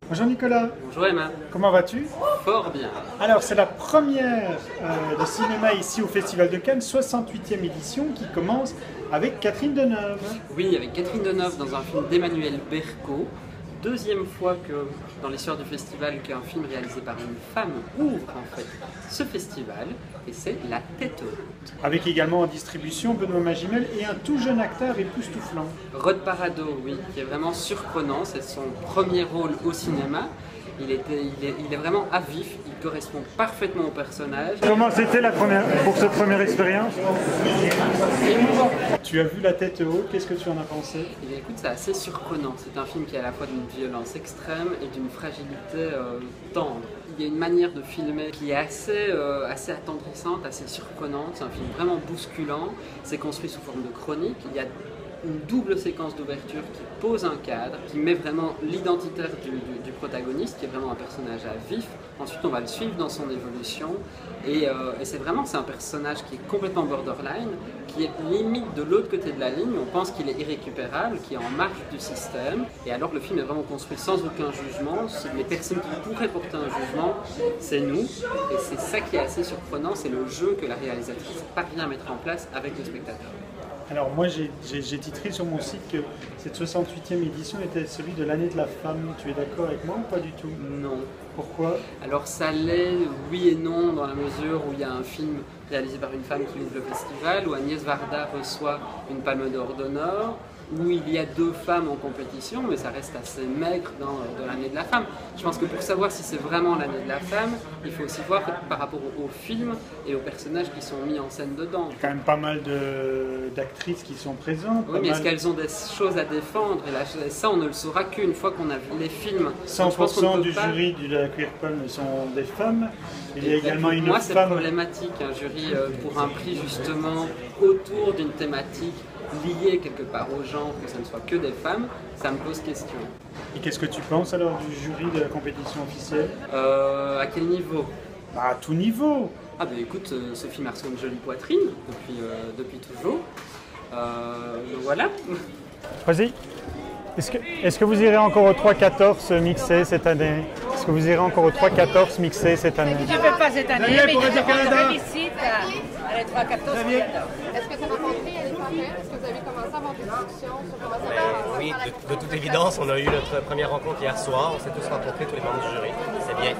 Bonjour Nicolas. Bonjour Emma. Comment vas-tu? Fort bien. Alors c'est la première de cinéma ici au Festival de Cannes, 68e édition qui commence avec Catherine Deneuve. Oui, avec Catherine Deneuve dans un film d'Emmanuel Berco. Deuxième fois que dans l'histoire du festival qu'un film réalisé par une femme ouvre en fait ce festival, et c'est La Tête Haute. Avec également en distribution Benoît Magimel et un tout jeune acteur époustouflant. Rod Parado, oui, qui est vraiment surprenant, c'est son premier rôle au cinéma. Il est vraiment à vif, il correspond parfaitement au personnage. Comment c'était pour cette première expérience? Tu as vu La Tête Haute, qu'est-ce que tu en as pensé? Eh bien, écoute, c'est assez surprenant. C'est un film qui est à la fois d'une violence extrême et d'une fragilité tendre. Il y a une manière de filmer qui est assez attendrissante, assez surprenante. C'est un film vraiment bousculant. C'est construit sous forme de chronique. Il y a une double séquence d'ouverture qui pose un cadre, qui met vraiment l'identitaire du protagoniste, qui est vraiment un personnage à vif. Ensuite, on va le suivre dans son évolution. Et c'est un personnage qui est complètement borderline, qui est limite de l'autre côté de la ligne. On pense qu'il est irrécupérable, qui est en marge du système. Et alors, le film est vraiment construit sans aucun jugement. Les personnes qui pourraient porter un jugement, c'est nous. Et c'est ça qui est assez surprenant, c'est le jeu que la réalisatrice parvient à mettre en place avec le spectateur. Alors moi j'ai titré sur mon site que cette 68e édition était celui de l'année de la femme. Tu es d'accord avec moi ou pas du tout? Non. Pourquoi? Alors ça l'est, oui et non, dans la mesure où il y a un film réalisé par une femme qui ouvre le festival, où Agnès Varda reçoit une palme d'or d'honneur, où il y a deux femmes en compétition, mais ça reste assez maigre dans l'année de la femme. Je pense que pour savoir si c'est vraiment l'année de la femme, il faut aussi voir par rapport au film et aux personnages qui sont mis en scène dedans. Il y a quand même pas mal d'actrices qui sont présentes. Oui, mais est-ce qu'elles ont des choses à défendre? Et là, ça, on ne le saura qu'une fois qu'on a vu les films. 100% du jury de la Queer Palm sont des femmes. Il y a également une moi, femme... c'est problématique, un jury pour un prix justement autour d'une thématique liée quelque part au genre, que ce ne soit que des femmes, ça me pose question. Et qu'est-ce que tu penses alors du jury de la compétition officielle? À quel niveau? À tout niveau. Ah ben écoute, ce film a reçu une jolie poitrine depuis toujours. Donc voilà. Vas-y. Est-ce que vous irez encore au 3-14 mixé cette année? Est-ce que vous irez encore au 3-14 mixé cette année? Je ne peux pas cette année, mais je félicite à les 3-14. Est-ce que tu as rencontré Annie Poirier? Est-ce que vous avez commencé à avoir des discussions sur comment ça va? Oui, de toute évidence, on a eu notre première rencontre hier soir. On s'est tous rencontrés, tous les membres du jury. C'est bien.